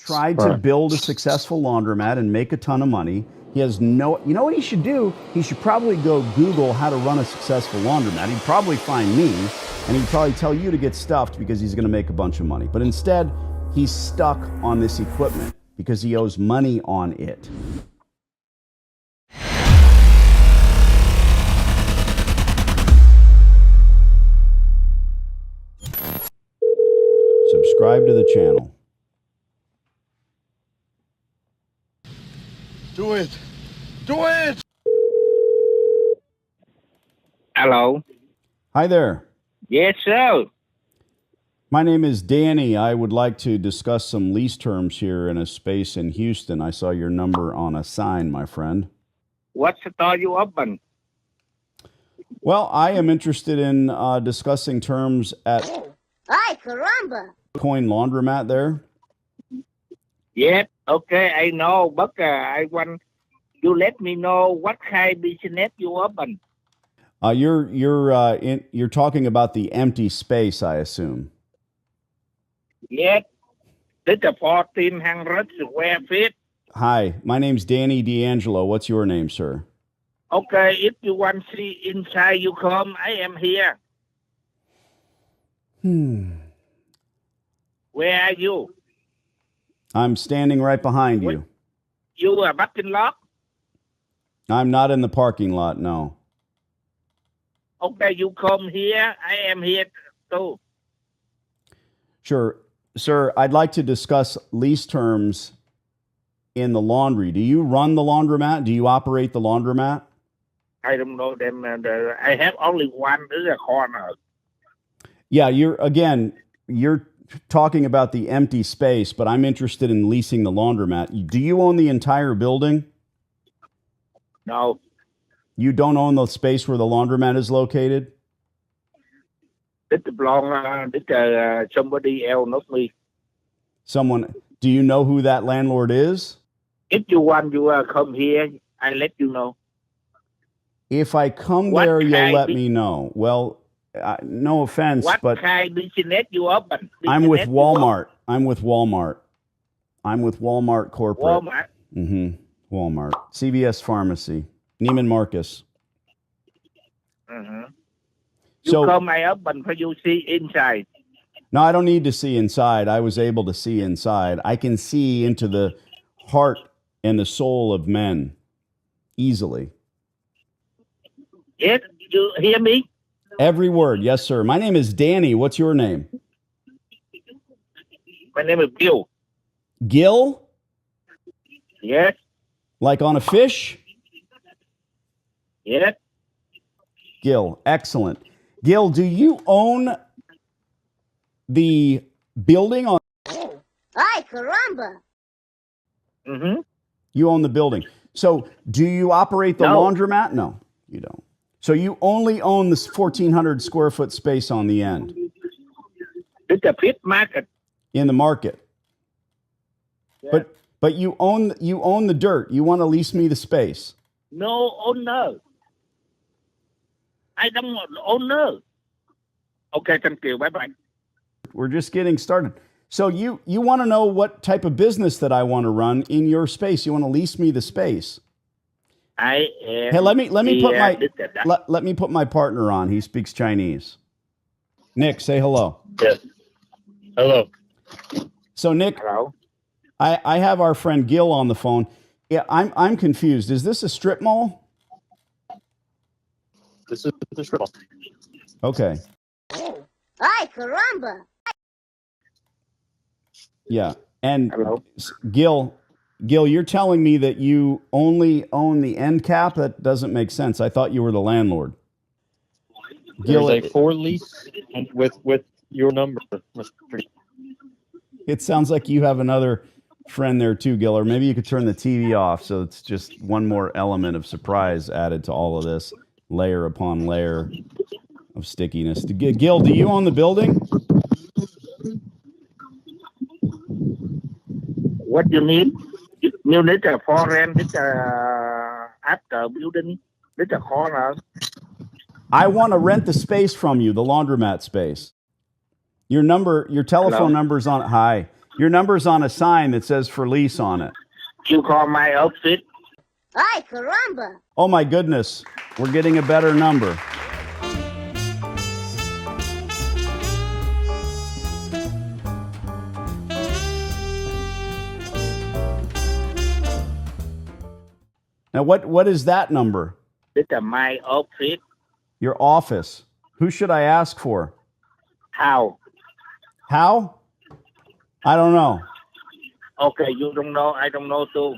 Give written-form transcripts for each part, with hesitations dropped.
tried to build a successful laundromat and make a ton of money. He has no, you know what he should do? He should probably go Google how to run a successful laundromat. He'd probably find me, and he'd probably tell you to get stuffed because he's going to make a bunch of money. But instead, he's stuck on this equipment because he owes money on it. Subscribe to the channel. Do it. Do it. Hello. Hi there. Yes, sir. My name is Danny. I would like to discuss some lease terms here in a space in Houston. I saw your number on a sign, my friend. What store you open? Well, I am interested in discussing terms at Ay, caramba. Coin Laundromat there. Yes. Okay, I know, but I want you let me know what kind of business you open. You're talking about the empty space, I assume. Yes. It's a 1,400 square feet. Hi, my name's Danny D'Angelo. What's your name, sir? Okay, if you want to see inside, you come. I am here. Where are you? I'm standing right behind you. You are parking lot? I'm not in the parking lot, no. Okay, you come here. I am here too. Sure. Sir, I'd like to discuss lease terms in the laundry. Do you run the laundromat? Do you operate the laundromat? I don't know them. I have only one in the corner. Yeah, you're talking about the empty space, but I'm interested in leasing the laundromat. Do you own the entire building? No. You don't own the space where the laundromat is located? It's somebody else, not me. Someone, do you know who that landlord is? If you want, you come here. I let you know. If I come there, you'll let me know. Well, no offense, but kind of business you open? I'm with Walmart. I'm with Walmart. I'm with Walmart Corporate. Walmart? Mm-hmm. Walmart. CVS Pharmacy. Neiman Marcus. Mm-hmm. You So, come, I open for you see inside. no, I don't need to see inside. I was able to see inside. I can see into the heart and the soul of men easily. Yes, you hear me? Every word. Yes, sir. My name is Danny. What's your name? My name is Bill. Gil? Yes, Like on a fish? yes. Gil. Excellent. Gil, do you own the building on? Ay, caramba. Mm-hmm. You own the building. So do you operate the No. laundromat? No, you don't. So you only own this 1,400 square foot space on the end It's a pit market. in the market. Yeah. But you own the dirt. You want to lease me the space. No owner. I don't want owner. Okay, thank you. Bye-bye. We're just getting started. So you want to know what type of business that I want to run in your space. You want to lease me the space. I am Hey, let me put my here. let me put my partner on. He speaks Chinese. Nick, say hello. Yes. Hello. So Nick, Hello. I have our friend Gil on the phone. Yeah, I'm confused. Is this a strip mall? This is the strip mall. Okay. Ay, caramba. Yeah. And Hello. Gil, you're telling me that you only own the end cap? That doesn't make sense. I thought you were the landlord. Gil, There's a for lease with your number. it sounds like you have another friend there too, Gil, or maybe you could turn the TV off so it's just one more element of surprise added to all of this, layer upon layer of stickiness. Gil, do you own the building? What you need? You need a foreign, need a after building, need a corner. I want to rent the space from you, the laundromat space. Your telephone Hello? number's on. Hi. Your number's on a sign that says for lease on it. You call my outfit? Ay, caramba. Oh my goodness, we're getting a better number. Now, what is that number? This is my outfit. Your office. Who should I ask for? How? How? I don't know. Okay, you don't know. I don't know too.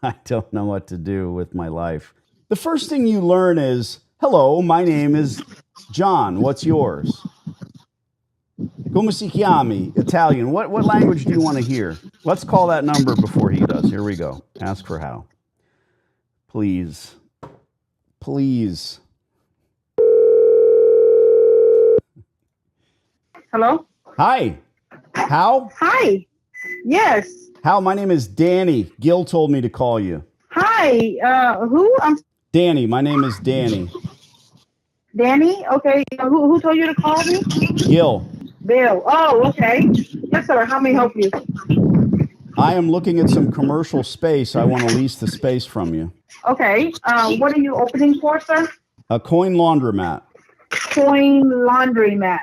I don't know what to do with my life. The first thing you learn is, hello, my name is John. What's yours? Come si chiami? Italian. What language do you want to hear? Let's call that number before he does. Here we go. Ask for how. Please. Please. Hello? Hi. How? Hi. Yes. How? My name is Danny. Gil told me to call you. Hi. Who? I'm Danny. My name is Danny. Danny. Okay. Who told you to call me? Gil. Bill. Oh, okay. Yes, sir. How may I help you? I am looking at some commercial space. I want to lease the space from you. Okay. What are you opening for, sir? A coin laundromat. Coin Laundromat.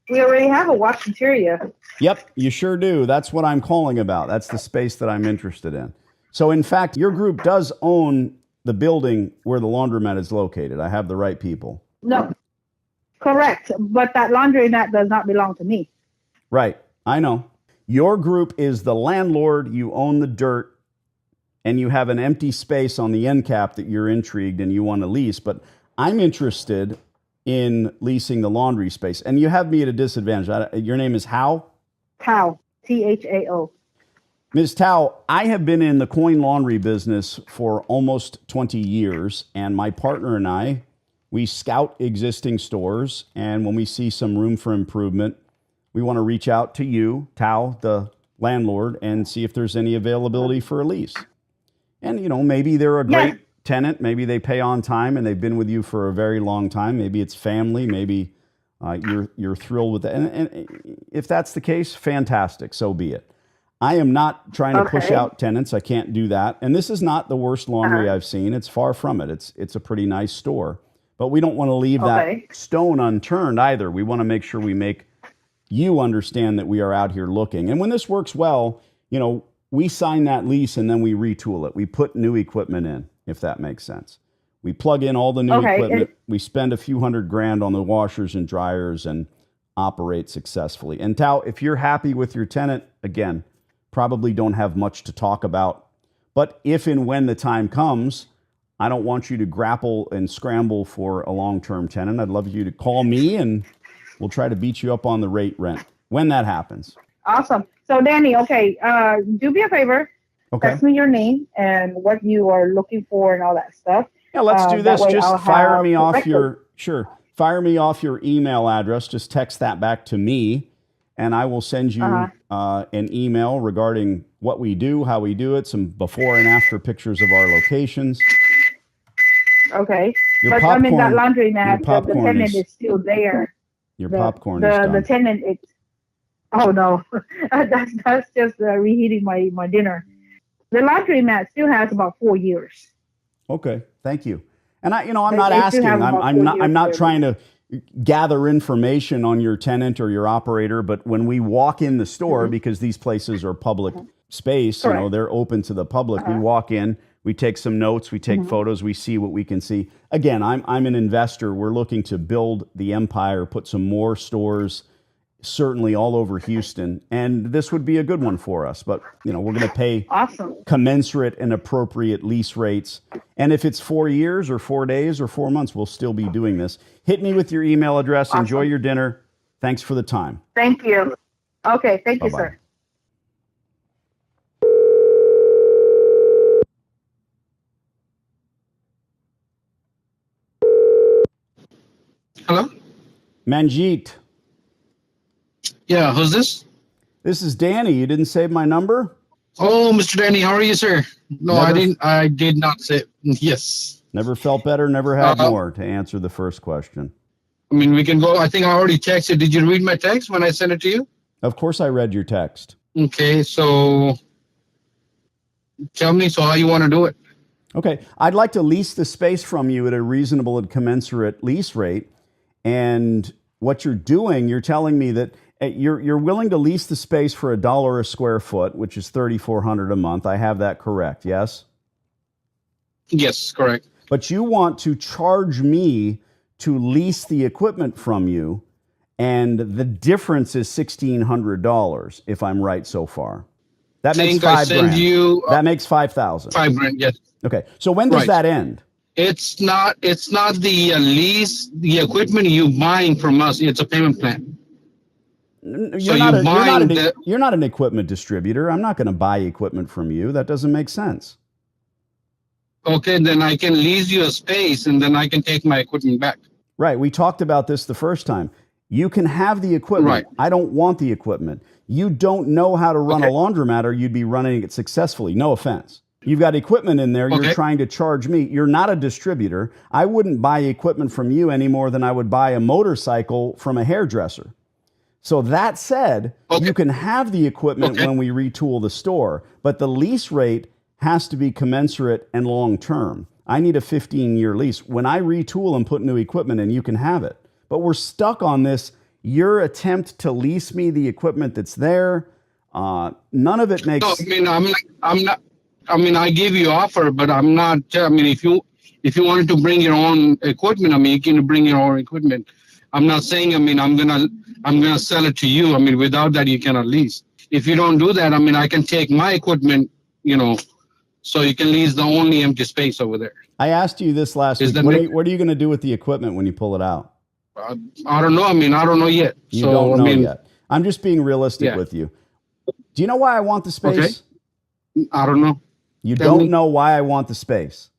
We already have a washateria. Yep, you sure do. That's what I'm calling about. That's the space that I'm interested in. So, in fact, your group does own the building where the laundromat is located. I have the right people. No. Correct. But that laundromat does not belong to me. Right. I know. Your group is the landlord. You own the dirt, and you have an empty space on the end cap that you're intrigued and you want to lease. But I'm interested in leasing the laundry space. And you have me at a disadvantage. Your name is How? Tao. Thao. Ms. Tao, I have been in the coin laundry business for almost 20 years, and my partner and I, we scout existing stores, and when we see some room for improvement, we want to reach out to you, Tao, the landlord, and see if there's any availability for a lease. And, you know, maybe they're a great tenant, maybe they pay on time, and they've been with you for a very long time. Maybe it's family, maybe you're thrilled with it. And if that's the case, fantastic, so be it. I am not trying to push out tenants. I can't do that. And this is not the worst laundry I've seen. It's far from it. It's a pretty nice store. But we don't want to leave that stone unturned either. We want to make sure we make you understand that we are out here looking. And when this works well, you know, we sign that lease and then we retool it. We put new equipment in, if that makes sense. We plug in all the new equipment. We spend a few $100,000 on the washers and dryers and operate successfully. And Tao, if you're happy with your tenant, again, probably don't have much to talk about. But if and when the time comes, I don't want you to grapple and scramble for a long-term tenant. I'd love you to call me and we'll try to beat you up on the rent when that happens. Awesome. So, Danny, do me a favor. Okay. Text me your name and what you are looking for and all that stuff. Yeah, let's do this. Just fire me off fire me off your email address. Just text that back to me, and I will send you an email regarding what we do, how we do it, some before and after pictures of our locations. Okay. Your but popcorn, I mean, that laundromat, the tenant is still there. Your popcorn is done. The tenant, oh no, that's just reheating my dinner. The laundromat still has about 4 years. Okay, thank you. And I'm not asking. I'm not trying to gather information on your tenant or your operator. But when we walk in the store, because these places are public space, you know, they're open to the public. We walk in, we take some notes, we take photos, we see what we can see. Again, I'm an investor. We're looking to build the empire, put some more stores, certainly all over Houston, and this would be a good one for us. But you know, we're going to pay commensurate and appropriate lease rates. And if it's 4 years or 4 days or 4 months, we'll still be doing this. Hit me with your email address. Enjoy your dinner. Thanks for the time. Thank you. Okay, thank you, sir. Hello? Manjeet. Yeah, who's this? This is Danny. You didn't save my number? Oh, Mr. Danny, how are you, sir? No, I did not say. Yes. Never felt better, never had more, to answer the first question. I mean, we can go. I think I already texted. Did you read my text when I sent it to you? Of course I read your text. Okay, so tell me, so how you want to do it? Okay, I'd like to lease the space from you at a reasonable and commensurate lease rate. And what you're doing, you're telling me that you're willing to lease the space for $1 a square foot, which is $3,400 a month. I have that correct, yes? Yes, correct. But you want to charge me to lease the equipment from you, and the difference is $1,600, if I'm right so far. That makes $5,000. That makes $5,000. $5,000, yes. Okay, so when does that end? It's not the lease, the equipment you buying from us. It's a payment plan. You're not an equipment distributor. I'm not going to buy equipment from you. That doesn't make sense. Okay, then I can lease you a space, and then I can take my equipment back. Right. We talked about this the first time. You can have the equipment. Right. I don't want the equipment. You don't know how to run a laundromat, or you'd be running it successfully. No offense. You've got equipment in there. You're trying to charge me. You're not a distributor. I wouldn't buy equipment from you any more than I would buy a motorcycle from a hairdresser. So that said, you can have the equipment when we retool the store, but the lease rate has to be commensurate and long-term. I need a 15-year lease. When I retool and put new equipment in, you can have it. But we're stuck on this. Your attempt to lease me the equipment that's there, none of it makes... No, I'm not... I mean, I gave you offer, but I'm not. I mean, if you wanted to bring your own equipment, I mean, you can bring your own equipment. I'm not saying. I mean, I'm gonna sell it to you. I mean, without that, you cannot lease. If you don't do that, I mean, I can take my equipment. So you can lease the only empty space over there. I asked you this last week. What are you going to do with the equipment when you pull it out? I don't know. I mean, I don't know yet. You don't know yet. I'm just being realistic with you. Do you know why I want the space? Okay. I don't know. You don't know why I want the space?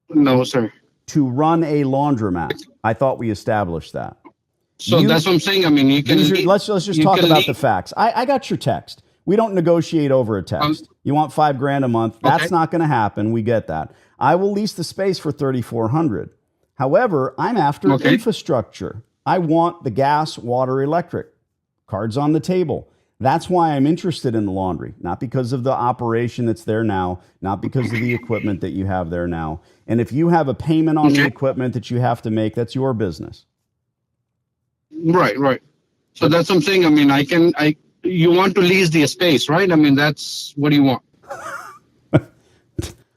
No, sir. To run a laundromat. I thought we established that. So that's what I'm saying. I mean, you can... Let's just talk about the facts. I got your text. We don't negotiate over a text. You want $5,000 a month. That's not going to happen. We get that. I will lease the space for $3,400. However, I'm after infrastructure. I want the gas, water, electric. Cards on the table. That's why I'm interested in the laundry, not because of the operation that's there now, not because of the equipment that you have there now. And if you have a payment on the equipment that you have to make, that's your business. Right. So that's what I'm saying. I mean, you want to lease the space, right? I mean, that's what do you want?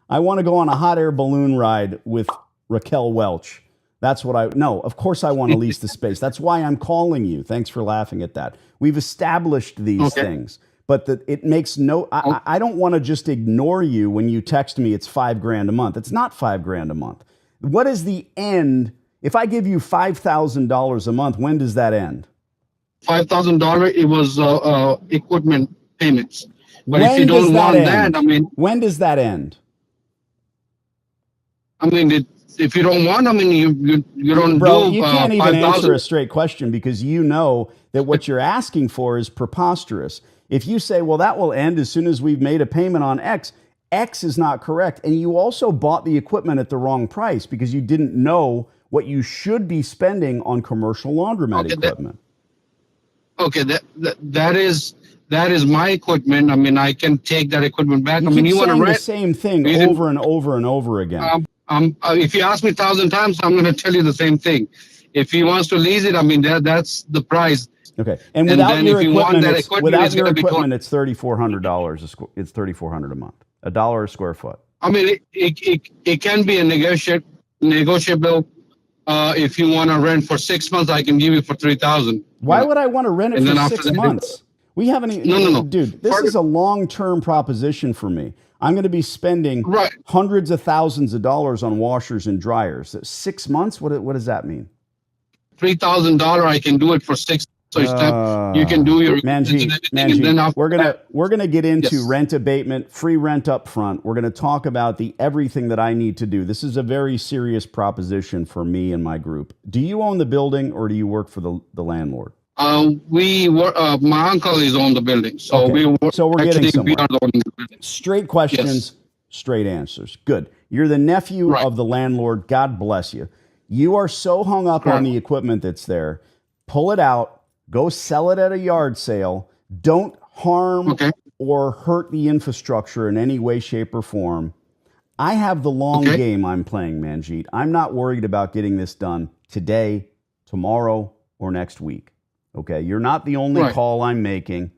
I want to go on a hot air balloon ride with Raquel Welch. That's what no, of course I want to lease the space. That's why I'm calling you. Thanks for laughing at that. We've established these things, but it makes no, I don't want to just ignore you when you text me it's $5,000 a month. It's not $5,000 a month. What is the end? If I give you $5,000 a month, when does that end? $5,000, it was equipment payments. But when if you don't want end? that, I mean... When does that end? I mean, if you don't want, I mean, you don't Bro, do you can't even 5,000. answer a straight question because you know that what you're asking for is preposterous. If you say, well, that will end as soon as we've made a payment on X, X is not correct. And you also bought the equipment at the wrong price because you didn't know what you should be spending on commercial laundromat equipment. That is my equipment. I mean, I can take that equipment back. You keep saying the same thing over and over and over again. If you ask me 1,000 times, I'm going to tell you the same thing. If he wants to lease it, I mean, that's the price. Okay, and without your equipment, it's $3,400. It's $3,400 a month, $1 a square foot. I mean, it can be a negotiable. If you want to rent for 6 months, I can give you for $3,000. Why would I want to rent it for 6 months? We haven't even. No. Dude, this is a long-term proposition for me. I'm going to be spending hundreds of thousands of dollars on washers and dryers. 6 months? What does that mean? $3,000. I can do it for 6. So you can do your Manji, we're gonna get into rent abatement, free rent up front. We're gonna talk about everything that I need to do. This is a very serious proposition for me and my group. Do you own the building or do you work for the landlord? We work. My uncle is on the building, so we're getting somewhere. Straight questions, straight answers. Good. You're the nephew of the landlord. God bless you. You are so hung up on the equipment that's there. Pull it out. Go sell it at a yard sale. Don't harm Okay. or hurt the infrastructure in any way, shape, or form, I have the long Okay. game I'm playing, Manjeet. I'm not worried about getting this done today, tomorrow, or next week. Okay, you're not the only Right. call I'm making.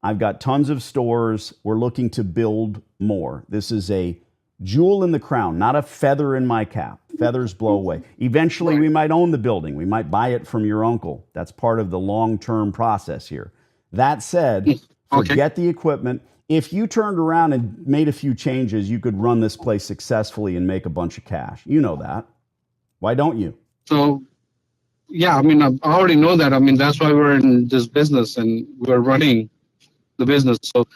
I've got tons of stores. We're looking to build more. This is a jewel in the crown, not a feather in my cap. Feathers blow away. Eventually, Right. we might own the building. We might buy it from your uncle. That's part of the long-term process here. That said, Okay. forget the equipment. If you turned around and made a few changes, you could run this place successfully and make a bunch of cash. You know that. Why don't you? So, yeah, I mean, I already know that. I mean, that's why we're in this business and we're running the business. So,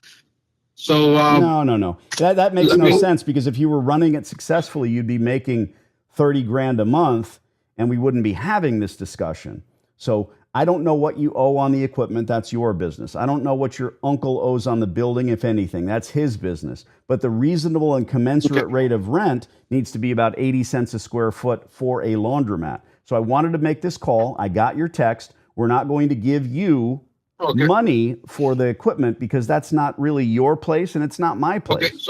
No. That makes let no me- sense, because if you were running it successfully, you'd be making 30 grand a month and we wouldn't be having this discussion. So I don't know what you owe on the equipment. That's your business. I don't know what your uncle owes on the building, if anything. That's his business. But the reasonable and commensurate rate of rent needs to be about 80 cents a square foot for a laundromat. So I wanted to make this call. I got your text. We're not going to give you okay. money for the equipment because that's not really your place and it's not my place.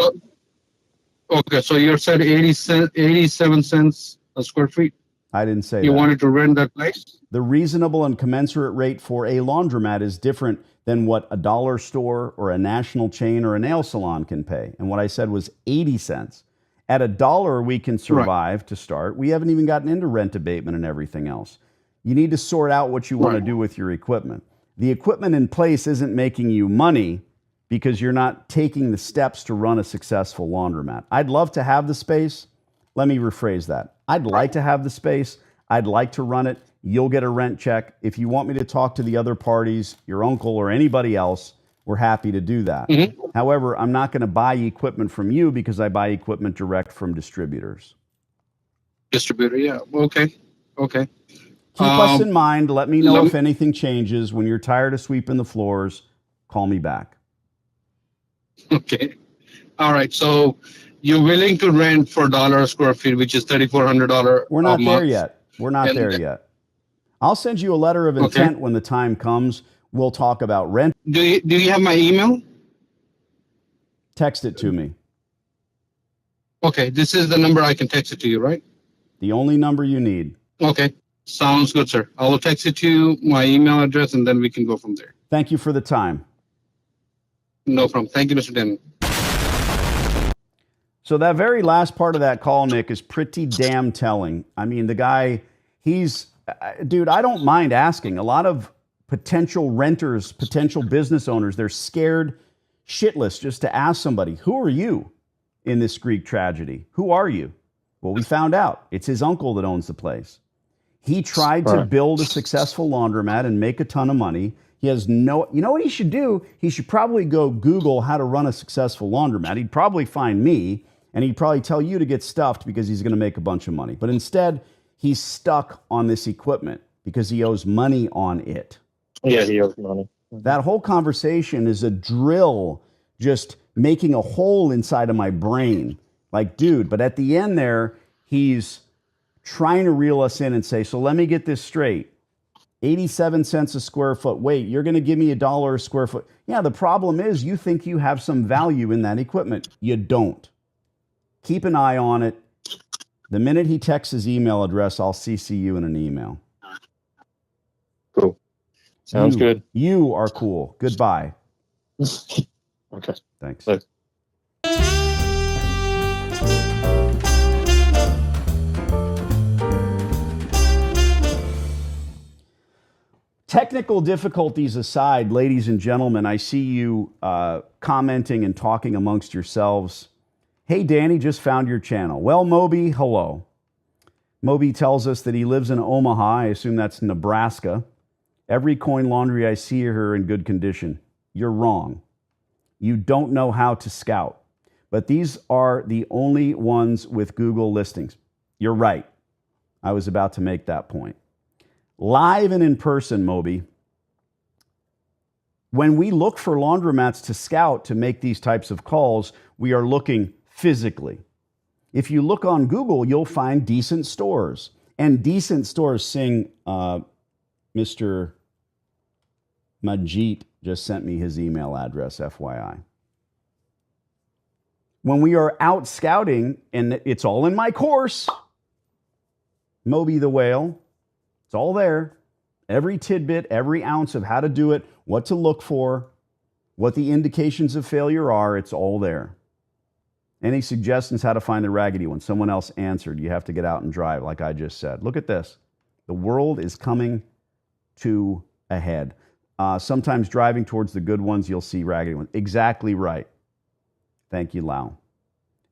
Okay, so you said 87 cents a square feet. I didn't say You that. wanted to rent that place? The reasonable and commensurate rate for a laundromat is different than what a dollar store or a national chain or a nail salon can pay. And what I said was 80 cents. At $1, we can survive to start. We haven't even gotten into rent abatement and everything else. You need to sort out what you want to do with your equipment. The equipment in place isn't making you money because you're not taking the steps to run a successful laundromat. I'd love to have the space. Let me rephrase that. I'd like to have the space. I'd like to run it. You'll get a rent check. If you want me to talk to the other parties, your uncle or anybody else, we're happy to do that. Mm-hmm. However, I'm not going to buy equipment from you because I buy equipment direct from distributors. Distributor, yeah. Okay. Keep us in mind. Let me know let if anything changes. When you're tired of sweeping the floors, call me back. Okay. All right. So you're willing to rent for $1 a square feet, which is $3,400. We're not a there month. yet. We're not And- there yet. I'll send you a letter of intent when the time comes. We'll talk about rent. Do you have my email? Text it to me. Okay. This is the number I can text it to you, right? The only number you need. Okay. Sounds good, sir. I will text it to you, my email address, and then we can go from there. Thank you for the time. No problem. Thank you, Mr. Denman. So that very last part of that call, Nick, is pretty damn telling. I mean, the guy, dude, I don't mind asking. A lot of potential renters, potential business owners, they're scared shitless just to ask somebody, who are you in this Greek tragedy? Who are you? Well, we found out. It's his uncle that owns the place. He tried to build a successful laundromat and make a ton of money. He has you know what he should do? He should probably go Google how to run a successful laundromat. He'd probably find me, and he'd probably tell you to get stuffed because he's going to make a bunch of money. But instead, he's stuck on this equipment because he owes money on it. Yeah, he owes money. That whole conversation is a drill, just making a hole inside of my brain. Like, dude, but at the end there, he's trying to reel us in and say, so let me get this straight. 87 cents a square foot. Wait, you're going to give me $1 a square foot. Yeah, the problem is you think you have some value in that equipment. You don't. Keep an eye on it. The minute he texts his email address, I'll CC you in an email. Cool. Sounds good. You are cool. Goodbye. Okay. Thanks. Bye. Technical difficulties aside, ladies and gentlemen, I see you commenting and talking amongst yourselves. Hey, Danny, just found your channel. Well, Moby, hello. Moby tells us that he lives in Omaha. I assume that's Nebraska. Every coin laundry I see here in good condition. You're wrong. You don't know how to scout. But these are the only ones with Google listings. You're right. I was about to make that point. Live and in person, Moby. When we look for laundromats to scout to make these types of calls, we are looking physically. If you look on Google, you'll find decent stores. And decent stores sing, Mr. Majit just sent me his email address, FYI. When we are out scouting, and it's all in my course, Moby the Whale, it's all there. Every tidbit, every ounce of how to do it, what to look for, what the indications of failure are, it's all there. Any suggestions how to find the raggedy one? Someone else answered. You have to get out and drive, like I just said. Look at this. The world is coming to a head. Sometimes driving towards the good ones, you'll see raggedy ones. Exactly right. Thank you, Lau.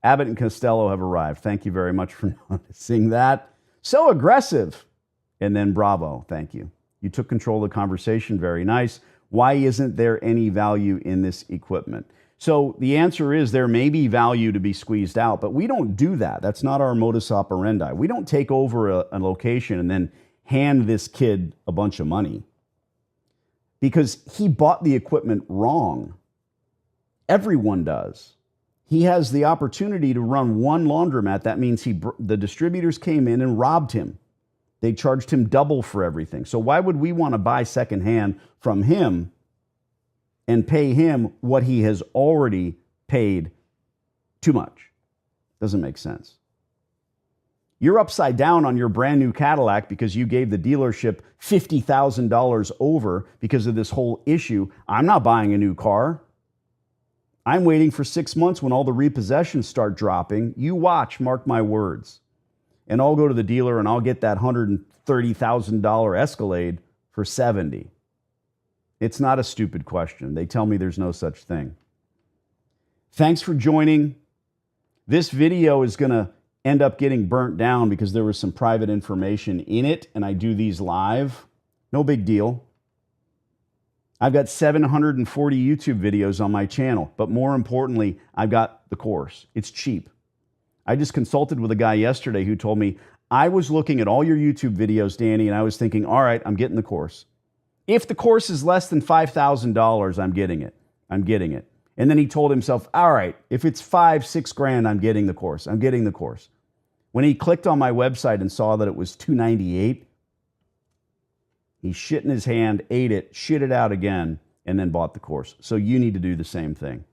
Abbott and Costello have arrived. Thank you very much for noticing that. So aggressive. And then bravo. Thank you. You took control of the conversation. Very nice. Why isn't there any value in this equipment? So the answer is there may be value to be squeezed out, but we don't do that. That's not our modus operandi. We don't take over a location and then hand this kid a bunch of money because he bought the equipment wrong. Everyone does. He has the opportunity to run one laundromat. That means the distributors came in and robbed him. They charged him double for everything. So why would we want to buy secondhand from him and pay him what he has already paid too much? Doesn't make sense. You're upside down on your brand new Cadillac because you gave the dealership $50,000 over because of this whole issue. I'm not buying a new car. I'm waiting for 6 months when all the repossessions start dropping. You watch, mark my words. And I'll go to the dealer and I'll get that $130,000 Escalade for $70,000. It's not a stupid question. They tell me there's no such thing. Thanks for joining. This video is going to end up getting burnt down because there was some private information in it, and I do these live. No big deal. I've got 740 YouTube videos on my channel, but more importantly, I've got the course. It's cheap. I just consulted with a guy yesterday who told me, I was looking at all your YouTube videos, Danny, and I was thinking, all right, I'm getting the course. If the course is less than $5,000, I'm getting it. I'm getting it. And then he told himself, all right, if it's $5,000-6,000, I'm getting the course. I'm getting the course. When he clicked on my website and saw that it was $298, he shit in his hand, ate it, shit it out again, and then bought the course. So you need to do the same thing.